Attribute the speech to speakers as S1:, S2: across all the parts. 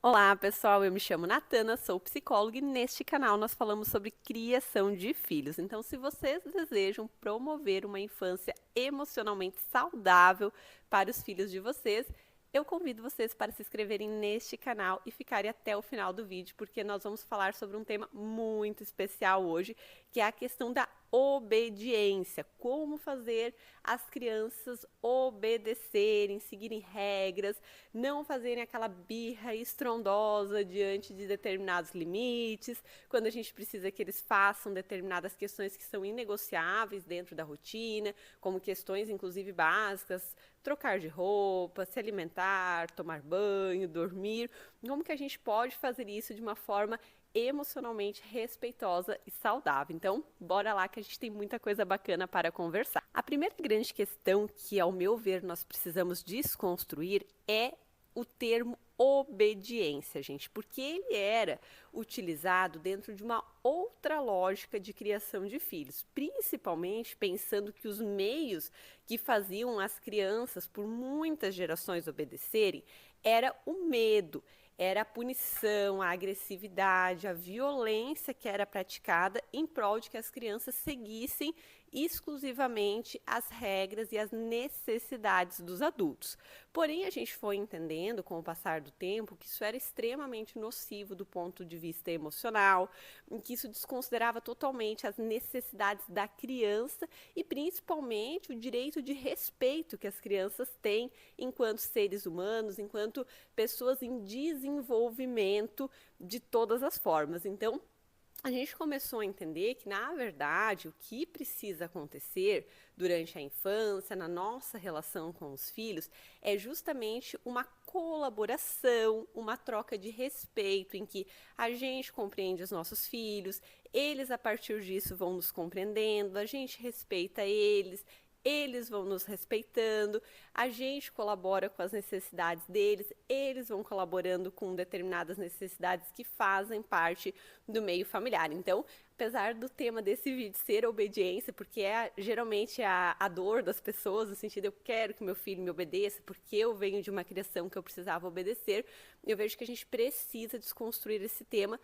S1: Olá, pessoal. Eu me chamo Natana, sou psicóloga e neste canal nós falamos sobre criação de filhos. Então, se vocês desejam promover uma infância emocionalmente saudável para os filhos de vocês, eu convido vocês para se inscreverem neste canal e ficarem até o final do vídeo, porque nós vamos falar sobre um tema muito especial hoje, que é a questão da obediência. Como fazer as crianças obedecerem, seguirem regras, não fazerem aquela birra estrondosa diante de determinados limites, quando a gente precisa que eles façam determinadas questões que são inegociáveis dentro da rotina, como questões inclusive básicas, trocar de roupa, se alimentar, tomar banho, dormir. Como que a gente pode fazer isso de uma forma emocionalmente respeitosa e saudável? Então, bora lá que a gente tem muita coisa bacana para conversar. A primeira grande questão que, ao meu ver, nós precisamos desconstruir é o termo obediência, gente, porque ele era utilizado dentro de uma outra lógica de criação de filhos, principalmente pensando que os meios que faziam as crianças por muitas gerações obedecerem era o medo, era a punição, a agressividade, a violência que era praticada em prol de que as crianças seguissem exclusivamente as regras e as necessidades dos adultos. Porém, a gente foi entendendo com o passar do tempo que isso era extremamente nocivo do ponto de vista emocional, em que isso desconsiderava totalmente as necessidades da criança e principalmente o direito de respeito que as crianças têm enquanto seres humanos, enquanto pessoas em desenvolvimento de todas as formas. Então, a gente começou a entender que, na verdade, o que precisa acontecer durante a infância, na nossa relação com os filhos, é justamente uma colaboração, uma troca de respeito, em que a gente compreende os nossos filhos, eles, a partir disso, vão nos compreendendo, a gente respeita eles. Eles vão nos respeitando, a gente colabora com as necessidades deles, eles vão colaborando com determinadas necessidades que fazem parte do meio familiar. Então, apesar do tema desse vídeo ser obediência, porque é geralmente a dor das pessoas, no sentido eu quero que meu filho me obedeça, porque eu venho de uma criação que eu precisava obedecer, eu vejo que a gente precisa desconstruir esse tema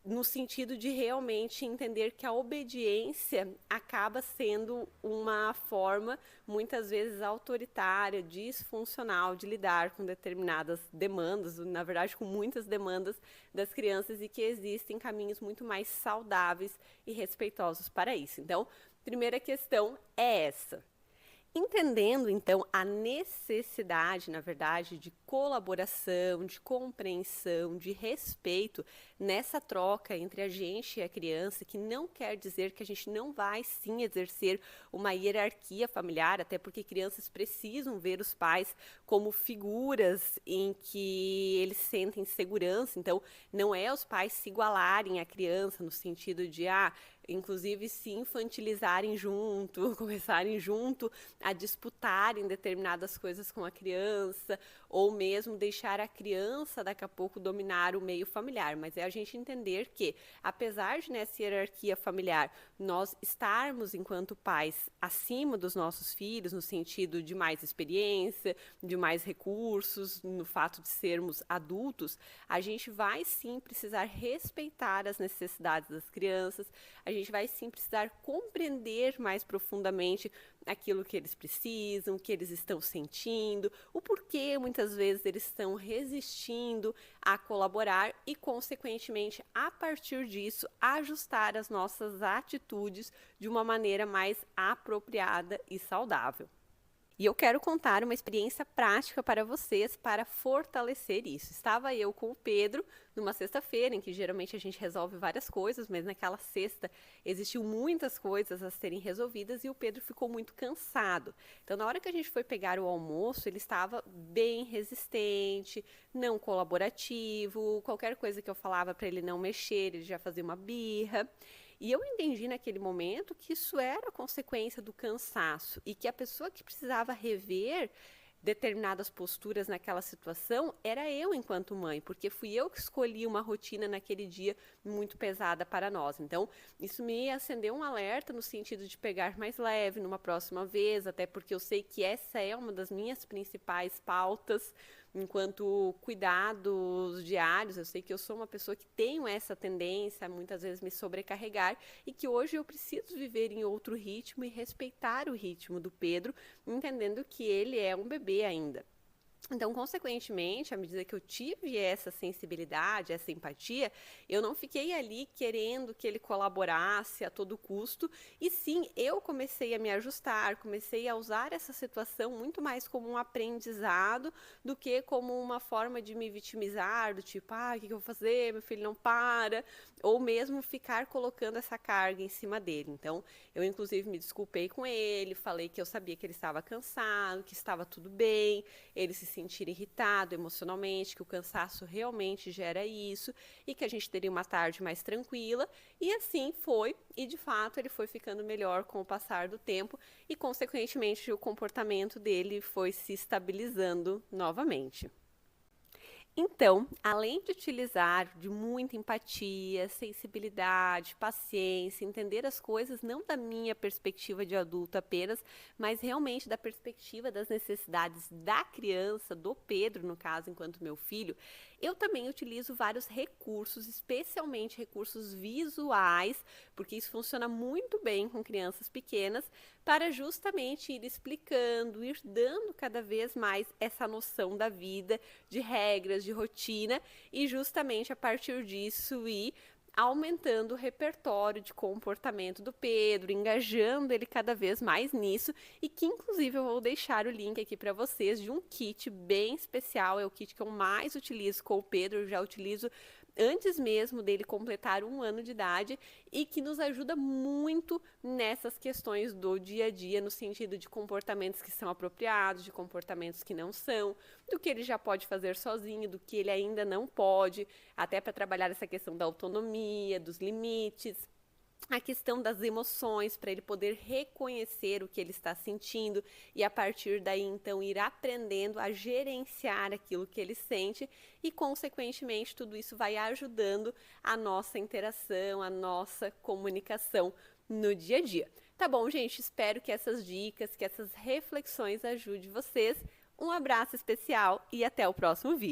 S1: no sentido de realmente entender que a obediência acaba sendo uma forma, muitas vezes autoritária, disfuncional de lidar com determinadas demandas, na verdade com muitas demandas das crianças, e que existem caminhos muito mais saudáveis e respeitosos para isso. Então, primeira questão é essa. Entendendo, então, a necessidade, na verdade, de colaboração, de compreensão, de respeito nessa troca entre a gente e a criança, que não quer dizer que a gente não vai, sim, exercer uma hierarquia familiar, até porque crianças precisam ver os pais como figuras em que eles sentem segurança. Então, não é os pais se igualarem à criança no sentido de, inclusive se infantilizarem junto, começarem junto a disputarem determinadas coisas com a criança, ou mesmo deixar a criança daqui a pouco dominar o meio familiar. Mas é a gente entender que, apesar de nessa hierarquia familiar nós estarmos enquanto pais acima dos nossos filhos, no sentido de mais experiência, de mais recursos, no fato de sermos adultos, a gente vai sim precisar respeitar as necessidades das crianças, a gente vai sim precisar compreender mais profundamente aquilo que eles precisam, o que eles estão sentindo, o porquê muitas vezes eles estão resistindo a colaborar e, consequentemente, a partir disso, ajustar as nossas atitudes de uma maneira mais apropriada e saudável. E eu quero contar uma experiência prática para vocês para fortalecer isso. Estava eu com o Pedro numa sexta-feira, em que geralmente a gente resolve várias coisas, mas naquela sexta existiu muitas coisas a serem resolvidas e o Pedro ficou muito cansado. Então, na hora que a gente foi pegar o almoço, ele estava bem resistente, não colaborativo, qualquer coisa que eu falava para ele não mexer, ele já fazia uma birra. E eu entendi naquele momento que isso era consequência do cansaço e que a pessoa que precisava rever determinadas posturas naquela situação era eu enquanto mãe, porque fui eu que escolhi uma rotina naquele dia muito pesada para nós. Então, isso me acendeu um alerta no sentido de pegar mais leve numa próxima vez, até porque eu sei que essa é uma das minhas principais pautas enquanto cuidados diários. Eu sei que eu sou uma pessoa que tenho essa tendência a muitas vezes me sobrecarregar e que hoje eu preciso viver em outro ritmo e respeitar o ritmo do Pedro, entendendo que ele é um bebê ainda. Então, consequentemente, à medida que eu tive essa sensibilidade, essa empatia, eu não fiquei ali querendo que ele colaborasse a todo custo, e sim, eu comecei a me ajustar, comecei a usar essa situação muito mais como um aprendizado do que como uma forma de me vitimizar, do tipo, o que eu vou fazer? Meu filho não para, ou mesmo ficar colocando essa carga em cima dele. Então, eu inclusive me desculpei com ele, falei que eu sabia que ele estava cansado, que estava tudo bem, ele se sentir irritado emocionalmente, que o cansaço realmente gera isso e que a gente teria uma tarde mais tranquila. E assim foi, e de fato ele foi ficando melhor com o passar do tempo e, consequentemente, o comportamento dele foi se estabilizando novamente. Então, além de utilizar de muita empatia, sensibilidade, paciência, entender as coisas não da minha perspectiva de adulto apenas, mas realmente da perspectiva das necessidades da criança, do Pedro, no caso, enquanto meu filho, eu também utilizo vários recursos, especialmente recursos visuais, porque isso funciona muito bem com crianças pequenas, para justamente ir explicando, ir dando cada vez mais essa noção da vida, de regras, de rotina, e justamente a partir disso ir aumentando o repertório de comportamento do Pedro, engajando ele cada vez mais nisso, e que inclusive eu vou deixar o link aqui para vocês de um kit bem especial, é o kit que eu mais utilizo com o Pedro, eu já utilizo antes mesmo dele completar 1 ano de idade, e que nos ajuda muito nessas questões do dia a dia, no sentido de comportamentos que são apropriados, de comportamentos que não são, do que ele já pode fazer sozinho, do que ele ainda não pode, até para trabalhar essa questão da autonomia, dos limites, a questão das emoções, para ele poder reconhecer o que ele está sentindo e a partir daí então ir aprendendo a gerenciar aquilo que ele sente e, consequentemente, tudo isso vai ajudando a nossa interação, a nossa comunicação no dia a dia. Tá bom, gente? Espero que essas dicas, que essas reflexões ajudem vocês. Um abraço especial e até o próximo vídeo.